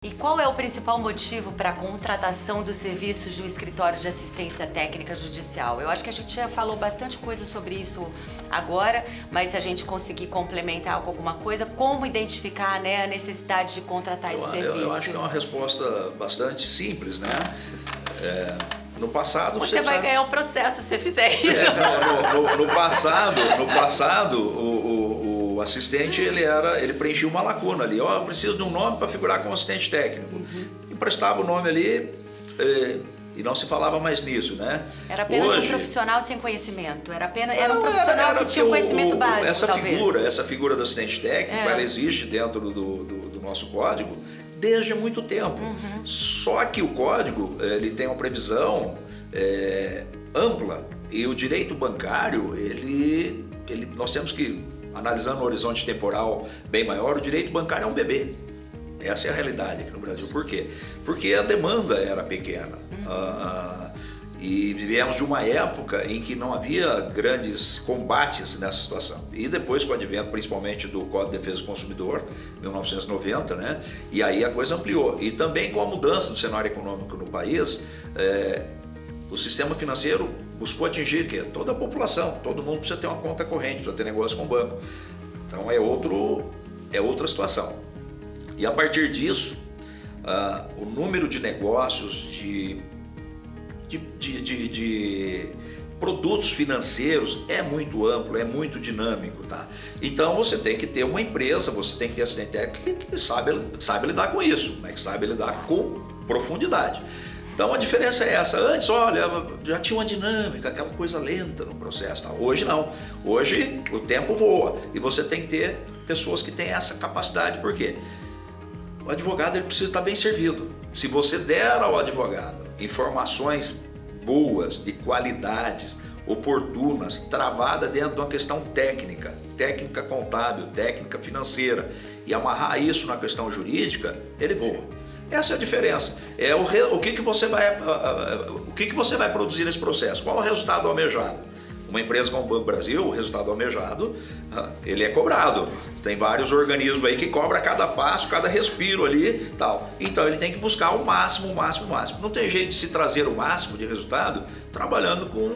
E qual é o principal motivo para a contratação dos serviços de um escritório de assistência técnica judicial? Eu acho que a gente já falou bastante coisa sobre isso agora, mas se a gente conseguir complementar com alguma coisa, como identificar, né, a necessidade de contratar esse serviço? Eu acho que é uma resposta bastante simples, né? No passado... Você vai ganhar um processo se você fizer isso. No passado, o assistente ele preenchia uma lacuna ali. Eu preciso de um nome para figurar como assistente técnico. Emprestava o nome ali e não se falava mais nisso, né? Era apenas um profissional sem conhecimento. Era um profissional que tinha um conhecimento básico, talvez. Essa figura do assistente técnico, ela existe dentro do nosso código desde muito tempo. Só que o código ele tem uma previsão ampla e o direito bancário nós temos que, analisando um horizonte temporal bem maior, o direito bancário é um bebê. Essa é a realidade aqui no Brasil. Por quê? Porque a demanda era pequena. E vivemos de uma época em que não havia grandes combates nessa situação. E depois, com o advento principalmente do Código de Defesa do Consumidor, 1990, né? E aí a coisa ampliou. E também com a mudança do cenário econômico no país, o sistema financeiro buscou atingir toda a população. Todo mundo precisa ter uma conta corrente, precisa ter negócio com o banco. Então é outra situação. E a partir disso, o número de negócios, de produtos financeiros é muito amplo, é muito dinâmico, tá? Então você tem que ter uma empresa, você tem que ter assistente técnico que sabe lidar com isso, mas que sabe lidar com profundidade. Então a diferença é essa. Antes, olha, já tinha uma dinâmica, aquela coisa lenta no processo. Tá? Hoje não. Hoje o tempo voa e você tem que ter pessoas que têm essa capacidade. Por quê? O advogado ele precisa estar bem servido. Se você der ao advogado informações boas, de qualidades, oportunas, travada dentro de uma questão técnica contábil, técnica financeira, e amarrar isso na questão jurídica, ele voa. Essa é a diferença. O que você vai produzir nesse processo? Qual é o resultado almejado? Uma empresa como o Banco Brasil, o resultado almejado, ele é cobrado. Tem vários organismos aí que cobram cada passo, cada respiro ali, tal. Então ele tem que buscar o máximo. Não tem jeito de se trazer o máximo de resultado trabalhando com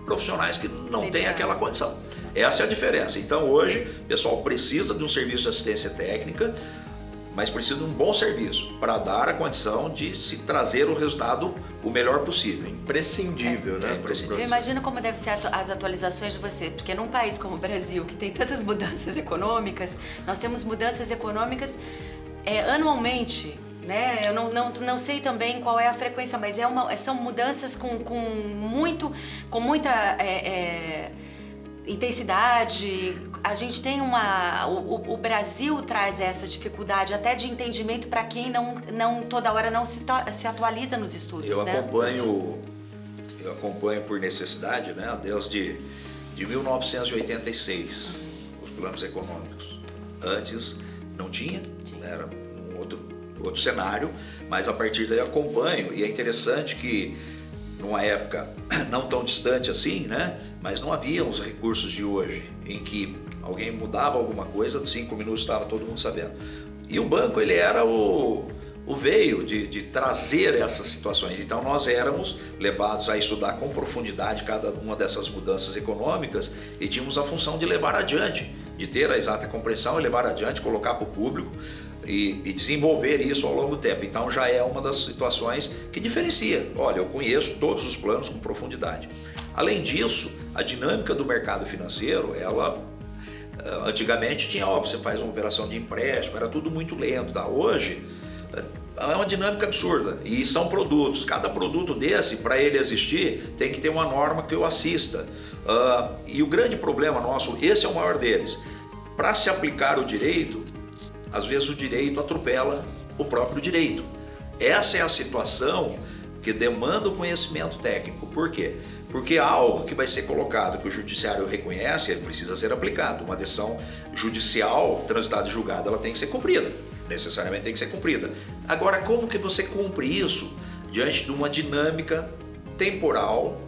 profissionais que não têm aquela condição. Essa é a diferença. Então hoje, o pessoal precisa de um serviço de assistência técnica, mas precisa de um bom serviço para dar a condição de se trazer o resultado o melhor possível. Imprescindível, né? Eu imagino como devem ser as atualizações de você, porque num país como o Brasil, que tem tantas mudanças econômicas, nós temos mudanças econômicas anualmente, né? Eu não sei também qual é a frequência, mas são mudanças com muita intensidade. A gente tem o Brasil traz essa dificuldade até de entendimento para quem não toda hora não se atualiza nos estudos, né? Eu acompanho por necessidade, né, desde 1986 os planos econômicos. Antes não tinha, era um outro cenário, mas a partir daí eu acompanho e é interessante que numa época não tão distante assim, né? Mas não havia os recursos de hoje, em que alguém mudava alguma coisa, em 5 minutos estava todo mundo sabendo. E o banco, ele era o veio de trazer essas situações. Então nós éramos levados a estudar com profundidade cada uma dessas mudanças econômicas e tínhamos a função de levar adiante, de ter a exata compreensão e levar adiante, colocar para o público e desenvolver isso ao longo do tempo. Então já é uma das situações que diferencia. Olha, eu conheço todos os planos com profundidade. Além disso, a dinâmica do mercado financeiro, ela antigamente tinha, você faz uma operação de empréstimo, era tudo muito lento. Tá? Hoje é uma dinâmica absurda e são produtos. Cada produto desse, para ele existir, tem que ter uma norma que o assista. E o grande problema nosso, esse é o maior deles, para se aplicar o direito, às vezes o direito atropela o próprio direito. Essa é a situação que demanda o conhecimento técnico. Por quê? Porque algo que vai ser colocado, que o judiciário reconhece, ele precisa ser aplicado. Uma decisão judicial, transitada e julgada, ela tem que ser cumprida. Necessariamente tem que ser cumprida. Agora, como que você cumpre isso diante de uma dinâmica temporal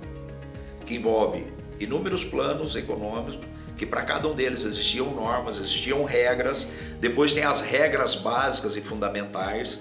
que envolve inúmeros planos econômicos, que para cada um deles existiam normas, existiam regras, depois tem as regras básicas e fundamentais,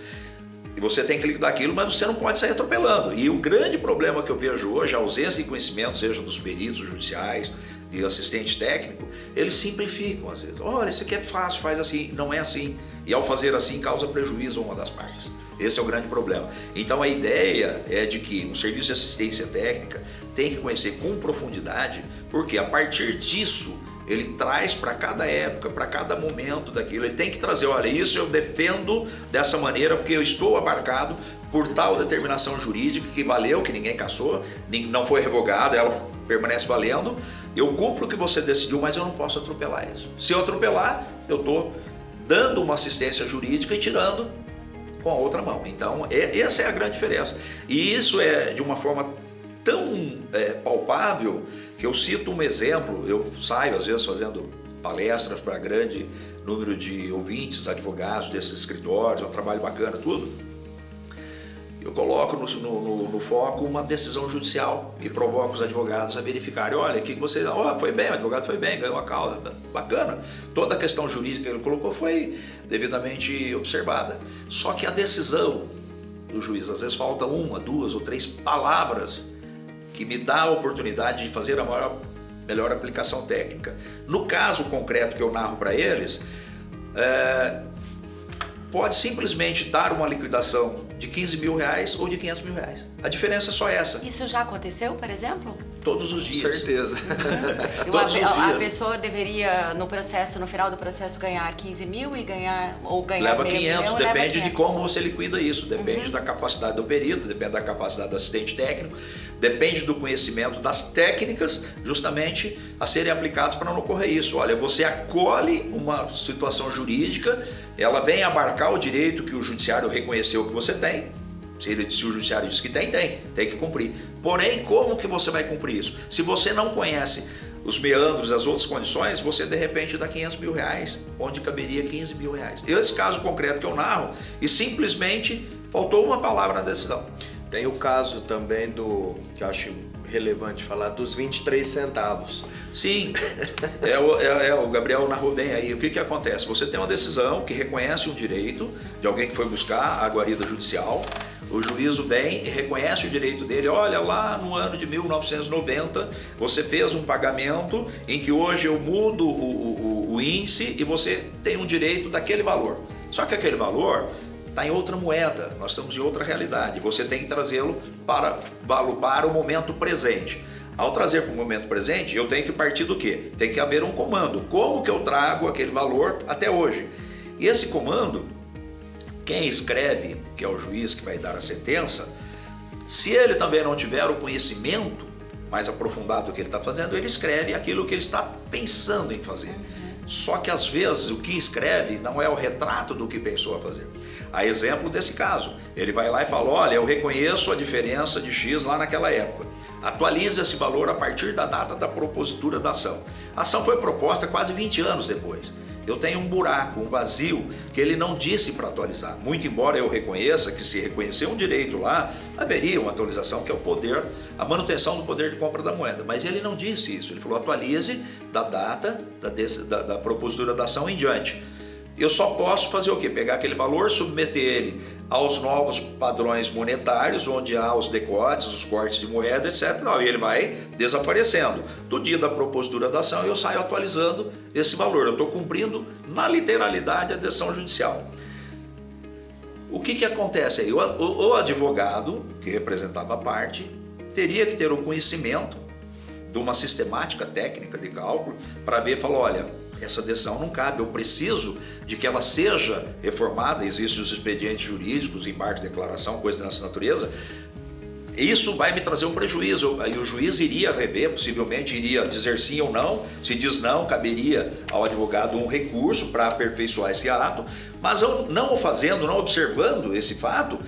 e você tem que lidar aquilo, mas você não pode sair atropelando. E o grande problema que eu vejo hoje, a ausência de conhecimento, seja dos peritos judiciais, de assistente técnico, eles simplificam às vezes. Olha, isso aqui é fácil, faz assim. Não é assim. E ao fazer assim, causa prejuízo a uma das partes. Esse é o grande problema. Então a ideia é de que um serviço de assistência técnica tem que conhecer com profundidade, porque a partir disso, ele traz para cada época, para cada momento daquilo, ele tem que trazer, olha, isso eu defendo dessa maneira porque eu estou abarcado por tal determinação jurídica que valeu, que ninguém cassou, não foi revogada, ela permanece valendo, eu cumpro o que você decidiu, mas eu não posso atropelar isso. Se eu atropelar, eu estou dando uma assistência jurídica e tirando com a outra mão. Então, essa é a grande diferença. E isso é de uma forma tão palpável que eu cito um exemplo, eu saio às vezes fazendo palestras para grande número de ouvintes, advogados desses escritórios, é um trabalho bacana, tudo. Eu coloco no foco uma decisão judicial e provoco os advogados a verificarem, olha, o que você... foi bem, o advogado foi bem, ganhou a causa, bacana. Toda a questão jurídica que ele colocou foi devidamente observada. Só que a decisão do juiz, às vezes falta uma, duas ou três palavras que me dá a oportunidade de fazer a melhor aplicação técnica. No caso concreto que eu narro para eles, pode simplesmente dar uma liquidação de 15 mil reais ou de 500 mil reais. A diferença é só essa. Isso já aconteceu, por exemplo? Todos os dias. Com certeza. Todos os dias. A pessoa deveria, no final do processo, ganhar 15 mil e ganhar leva 500, depende de como você... você liquida isso, depende da capacidade do perito, depende da capacidade do assistente técnico, depende do conhecimento das técnicas justamente a serem aplicadas para não ocorrer isso. Olha, você acolhe uma situação jurídica, ela vem abarcar o direito que o judiciário reconheceu que você tem. Se o judiciário diz que tem que cumprir. Porém, como que você vai cumprir isso? Se você não conhece os meandros, as outras condições, você de repente dá 500 mil reais, onde caberia 15 mil reais. Esse caso concreto que eu narro, e simplesmente faltou uma palavra na decisão. Tem o caso também que eu acho relevante falar, dos 23 centavos. Sim, o Gabriel narrou bem aí. O que acontece? Você tem uma decisão que reconhece um direito de alguém que foi buscar a guarida judicial, o juízo vem e reconhece o direito dele. Olha, lá no ano de 1990, você fez um pagamento em que hoje eu mudo o índice e você tem um direito daquele valor. Só que aquele valor está em outra moeda, nós estamos em outra realidade. Você tem que trazê-lo para o momento presente. Ao trazer para o momento presente, eu tenho que partir do quê? Tem que haver um comando. Como que eu trago aquele valor até hoje? E esse comando, quem escreve, que é o juiz que vai dar a sentença, se ele também não tiver o conhecimento mais aprofundado do que ele está fazendo, ele escreve aquilo que ele está pensando em fazer. Só que às vezes o que escreve não é o retrato do que pensou a fazer. A exemplo desse caso, ele vai lá e fala, olha, eu reconheço a diferença de X lá naquela época. Atualize esse valor a partir da data da propositura da ação. A ação foi proposta quase 20 anos depois. Eu tenho um buraco, um vazio, que ele não disse para atualizar. Muito embora eu reconheça que se reconhecer um direito lá, haveria uma atualização que é o poder, a manutenção do poder de compra da moeda. Mas ele não disse isso, ele falou atualize da data da propositura da ação em diante. Eu só posso fazer o quê? Pegar aquele valor, submeter ele aos novos padrões monetários, onde há os decotes, os cortes de moeda, etc. E ele vai desaparecendo. Do dia da propositura da ação, eu saio atualizando esse valor. Eu estou cumprindo, na literalidade, a decisão judicial. O que acontece aí? O advogado, que representava a parte, teria que ter o conhecimento de uma sistemática técnica de cálculo para ver e falar, olha, essa decisão não cabe, eu preciso de que ela seja reformada, existem os expedientes jurídicos, embarque de declaração, coisas dessa natureza, isso vai me trazer um prejuízo, aí o juiz iria rever, possivelmente iria dizer sim ou não, se diz não, caberia ao advogado um recurso para aperfeiçoar esse ato, mas não o fazendo, não observando esse fato,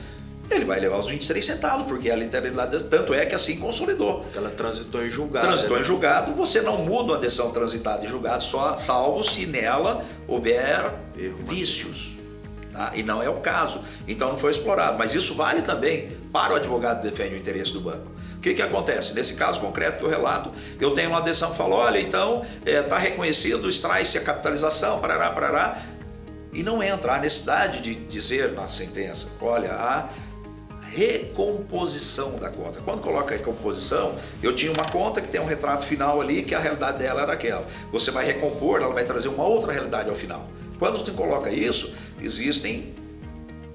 ele vai levar os 23 centavos, porque a literalidade, tanto é que assim consolidou. Ela transitou em julgado. Transitou em julgado, você não muda uma decisão transitada em julgado, só salvo se nela houver vícios. Tá? E não é o caso. Então não foi explorado. Mas isso vale também para o advogado que defende o interesse do banco. O que acontece? Nesse caso concreto que eu relato, eu tenho uma adesão que fala, olha, então está reconhecido, extrai-se a capitalização, parará, parará, e não entra a necessidade de dizer na sentença, olha, a recomposição da conta. Quando coloca a recomposição, eu tinha uma conta que tem um retrato final ali, que a realidade dela era aquela. Você vai recompor, ela vai trazer uma outra realidade ao final. Quando você coloca isso, existem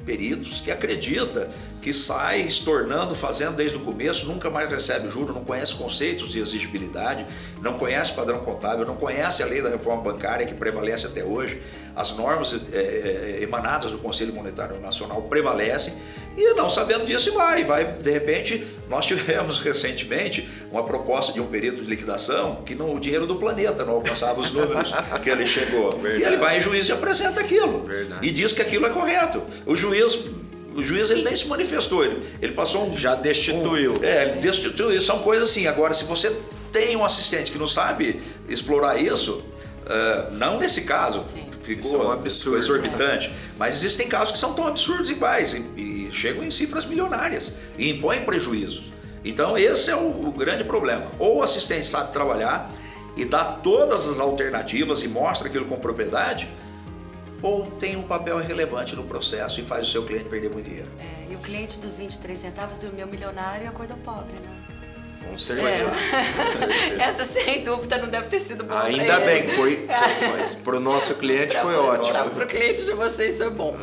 peritos que acreditam que sai estornando, fazendo desde o começo, nunca mais recebe juro, não conhece conceitos de exigibilidade, não conhece padrão contábil, não conhece a lei da reforma bancária que prevalece até hoje, as normas emanadas do Conselho Monetário Nacional prevalecem, e não sabendo disso vai, de repente, nós tivemos recentemente uma proposta de um perito de liquidação que o dinheiro do planeta não alcançava os números que ele chegou. Verdade. E ele vai em juiz e apresenta aquilo. Verdade. E diz que aquilo é correto. O juiz ele nem se manifestou, ele passou Já destituiu. ele destituiu. São coisas assim. Agora, se você tem um assistente que não sabe explorar isso, não nesse caso, Isso é um absurdo, exorbitante, mas existem casos que são tão absurdos iguais e chegam em cifras milionárias e impõem prejuízos. Então esse é o grande problema. Ou o assistente sabe trabalhar e dá todas as alternativas e mostra aquilo com propriedade, ou tem um papel irrelevante no processo e faz o seu cliente perder muito dinheiro. E o cliente dos 23 centavos dormiu milionário e acordou pobre, né? Com certeza. Com certeza. Essa sem dúvida não deve ter sido boa. Ainda bem que foi mas para o nosso cliente foi ótimo. Para o cliente de vocês foi bom.